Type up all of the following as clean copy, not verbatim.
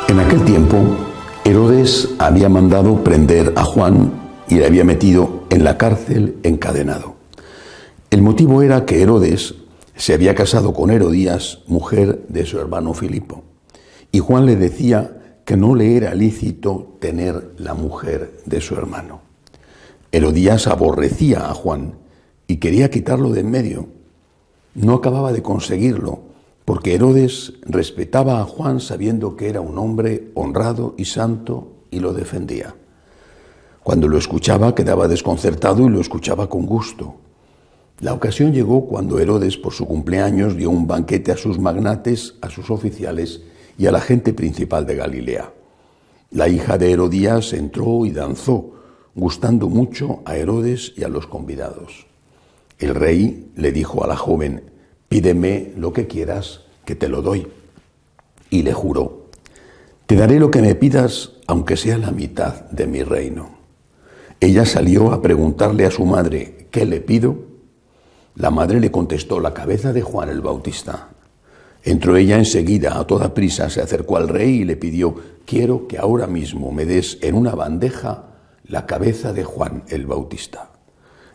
En aquel tiempo, Herodes había mandado prender a Juan y le había metido en la cárcel encadenado. El motivo era que Herodes se había casado con Herodías, mujer de su hermano Filipo, y Juan le decía que no le era lícito tener la mujer de su hermano. Herodías aborrecía a Juan y quería quitarlo de en medio. No acababa de conseguirlo, porque Herodes respetaba a Juan sabiendo que era un hombre honrado y santo y lo defendía. Cuando lo escuchaba quedaba desconcertado y lo escuchaba con gusto. La ocasión llegó cuando Herodes, por su cumpleaños, dio un banquete a sus magnates, a sus oficiales y a la gente principal de Galilea. La hija de Herodías entró y danzó, gustando mucho a Herodes y a los convidados. El rey le dijo a la joven: «Pídeme lo que quieras, que te lo doy». Y le juró: «Te daré lo que me pidas, aunque sea la mitad de mi reino». Ella salió a preguntarle a su madre: «¿Qué le pido?». La madre le contestó: «La cabeza de Juan el Bautista». Entró ella enseguida, a toda prisa, se acercó al rey y le pidió: «Quiero que ahora mismo me des en una bandeja la cabeza de Juan el Bautista».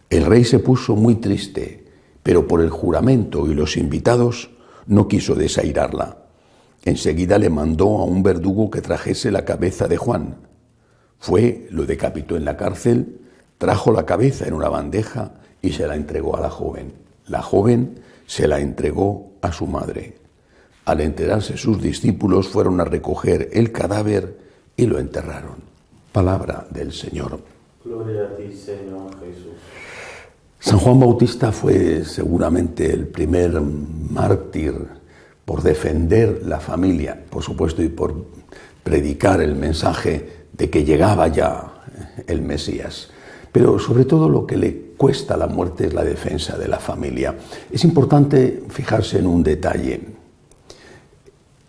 El rey se puso muy triste, pero por el juramento y los invitados no quiso desairarla. Enseguida le mandó a un verdugo que trajese la cabeza de Juan. Fue, lo decapitó en la cárcel, trajo la cabeza en una bandeja y se la entregó a la joven. La joven se la entregó a su madre. Al enterarse sus discípulos, fueron a recoger el cadáver y lo enterraron. Palabra del Señor. Gloria a ti, Señor Jesús. San Juan Bautista fue seguramente el primer mártir por defender la familia, por supuesto, y por predicar el mensaje de que llegaba ya el Mesías. Pero sobre todo lo que le cuesta la muerte es la defensa de la familia. Es importante fijarse en un detalle.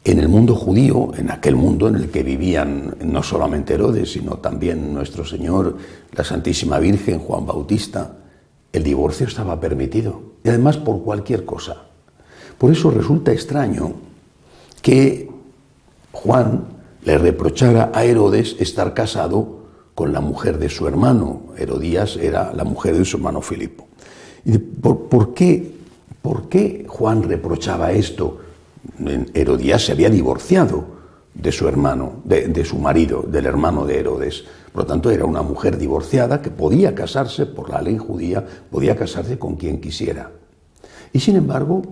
En el mundo judío, en aquel mundo en el que vivían no solamente Herodes, sino también nuestro Señor, la Santísima Virgen, Juan Bautista, el divorcio estaba permitido, y además por cualquier cosa. Por eso resulta extraño que Juan le reprochara a Herodes estar casado con la mujer de su hermano. Herodías era la mujer de su hermano Filipo. ¿Y por qué Juan reprochaba esto? Herodías se había divorciado de su hermano, de su marido, del hermano de Herodes. Por lo tanto, era una mujer divorciada que podía casarse por la ley judía, podía casarse con quien quisiera. Y sin embargo,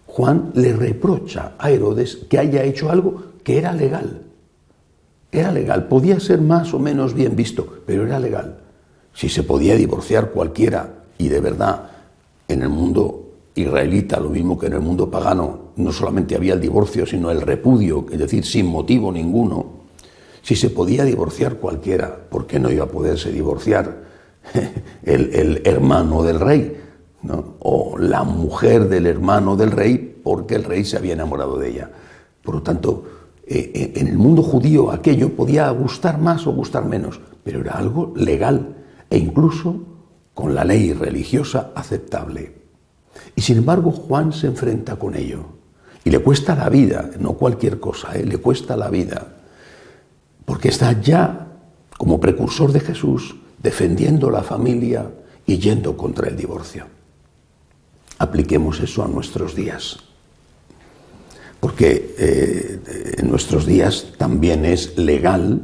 Juan le reprocha a Herodes que haya hecho algo que era legal. Era legal, podía ser más o menos bien visto, pero era legal. Si se podía divorciar cualquiera, y de verdad, en el mundo israelita, lo mismo que en el mundo pagano, no solamente había el divorcio, sino el repudio, es decir, sin motivo ninguno. Si se podía divorciar cualquiera, ¿por qué no iba a poderse divorciar el hermano del rey, ¿no? O la mujer del hermano del rey, porque el rey se había enamorado de ella? Por lo tanto, en el mundo judío aquello podía gustar más o gustar menos, pero era algo legal e incluso con la ley religiosa aceptable. Y sin embargo Juan se enfrenta con ello y le cuesta la vida, no cualquier cosa, le cuesta la vida, porque está ya como precursor de Jesús defendiendo la familia y yendo contra el divorcio. Apliquemos eso a nuestros días, porque en nuestros días también es legal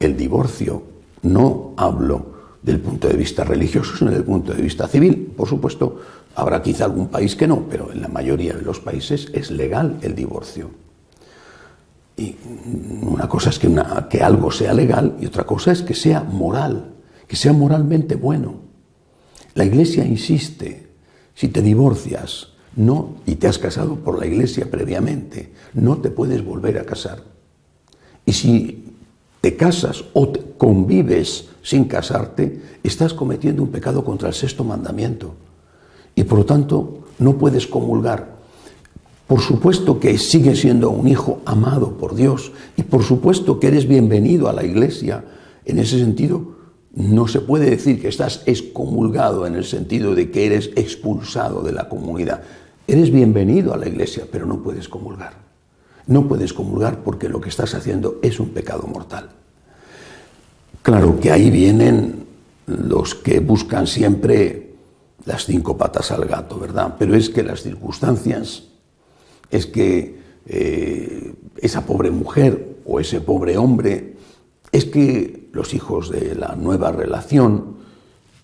el divorcio. No hablo del punto de vista religioso, sino del punto de vista civil. Por supuesto, habrá quizá algún país que no, pero en la mayoría de los países es legal el divorcio. Y una cosa es que algo sea legal y otra cosa es que sea moral, que sea moralmente bueno. La Iglesia insiste: si te divorcias y te has casado por la Iglesia previamente, no te puedes volver a casar. Y si te casas o convives sin casarte, estás cometiendo un pecado contra el sexto mandamiento. Y por lo tanto, no puedes comulgar. Por supuesto que sigues siendo un hijo amado por Dios y por supuesto que eres bienvenido a la Iglesia. En ese sentido, no se puede decir que estás excomulgado en el sentido de que eres expulsado de la comunidad. Eres bienvenido a la Iglesia, pero no puedes comulgar. No puedes comulgar porque lo que estás haciendo es un pecado mortal. Claro que ahí vienen los que buscan siempre las 5 patas al gato, ¿verdad? Pero es que las circunstancias, es que esa pobre mujer o ese pobre hombre, es que los hijos de la nueva relación,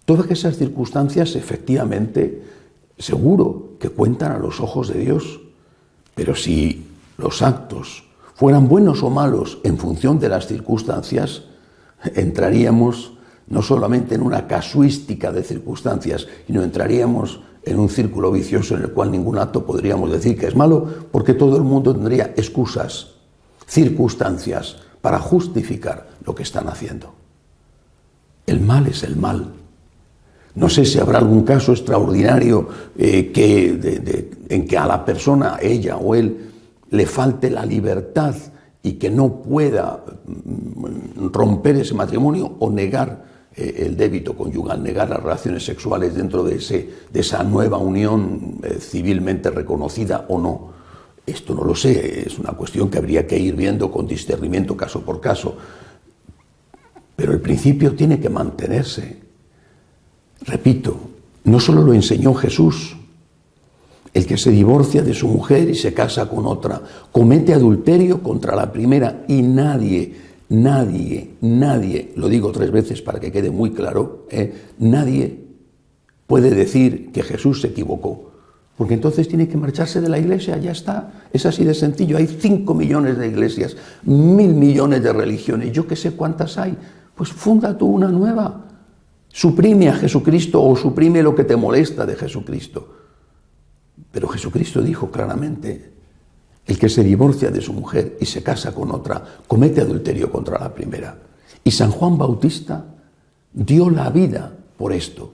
todas esas circunstancias efectivamente seguro que cuentan a los ojos de Dios, pero si los actos fueran buenos o malos en función de las circunstancias, entraríamos no solamente en una casuística de circunstancias, sino entraríamos en un círculo vicioso en el cual ningún acto podríamos decir que es malo, porque todo el mundo tendría excusas, circunstancias para justificar lo que están haciendo. El mal es el mal. No sé si habrá algún caso extraordinario en que a la persona, ella o él, le falte la libertad y que no pueda romper ese matrimonio o negar el débito conyugal, negar las relaciones sexuales dentro de esa nueva unión civilmente reconocida o no. Esto no lo sé, es una cuestión que habría que ir viendo con discernimiento caso por caso. Pero el principio tiene que mantenerse. Repito, no solo lo enseñó Jesús. El que se divorcia de su mujer y se casa con otra comete adulterio contra la primera, y nadie, lo digo 3 veces para que quede muy claro, nadie puede decir que Jesús se equivocó, porque entonces tiene que marcharse de la iglesia, ya está, es así de sencillo. Hay 5 millones de iglesias, 1.000 millones de religiones, yo que sé cuántas hay, pues funda tú una nueva, suprime a Jesucristo o suprime lo que te molesta de Jesucristo. Pero Jesucristo dijo claramente, el que se divorcia de su mujer y se casa con otra, comete adulterio contra la primera. Y San Juan Bautista dio la vida por esto.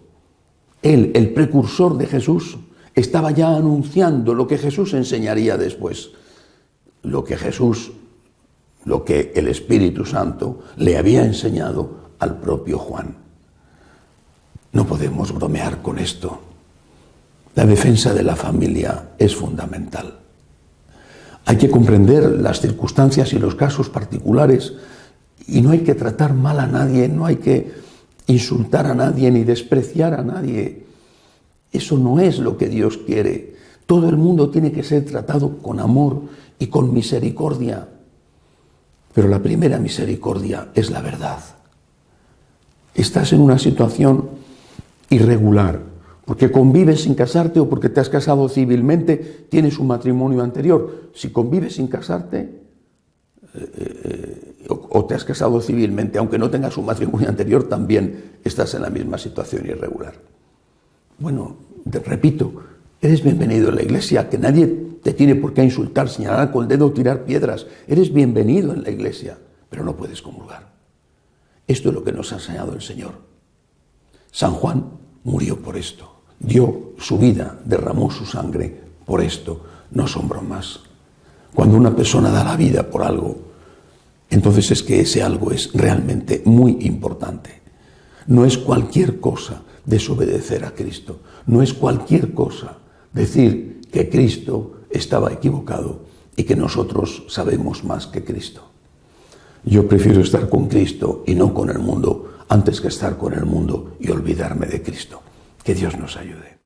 Él, el precursor de Jesús, estaba ya anunciando lo que Jesús enseñaría después. Lo que el Espíritu Santo le había enseñado al propio Juan. No podemos bromear con esto. La defensa de la familia es fundamental. Hay que comprender las circunstancias y los casos particulares y no hay que tratar mal a nadie, no hay que insultar a nadie ni despreciar a nadie. Eso no es lo que Dios quiere. Todo el mundo tiene que ser tratado con amor y con misericordia. Pero la primera misericordia es la verdad. Estás en una situación irregular, porque convives sin casarte o porque te has casado civilmente, tienes un matrimonio anterior. Si convives sin casarte o te has casado civilmente, aunque no tengas un matrimonio anterior, también estás en la misma situación irregular. Bueno, repito, eres bienvenido en la iglesia, que nadie te tiene por qué insultar, señalar con el dedo o tirar piedras. Eres bienvenido en la iglesia, pero no puedes comulgar. Esto es lo que nos ha enseñado el Señor. San Juan murió por esto. Dio su vida, derramó su sangre por esto. No son bromas. Cuando una persona da la vida por algo, entonces es que ese algo es realmente muy importante. No es cualquier cosa desobedecer a Cristo. No es cualquier cosa decir que Cristo estaba equivocado y que nosotros sabemos más que Cristo. Yo prefiero estar con Cristo y no con el mundo, antes que estar con el mundo y olvidarme de Cristo. Que Dios nos ayude.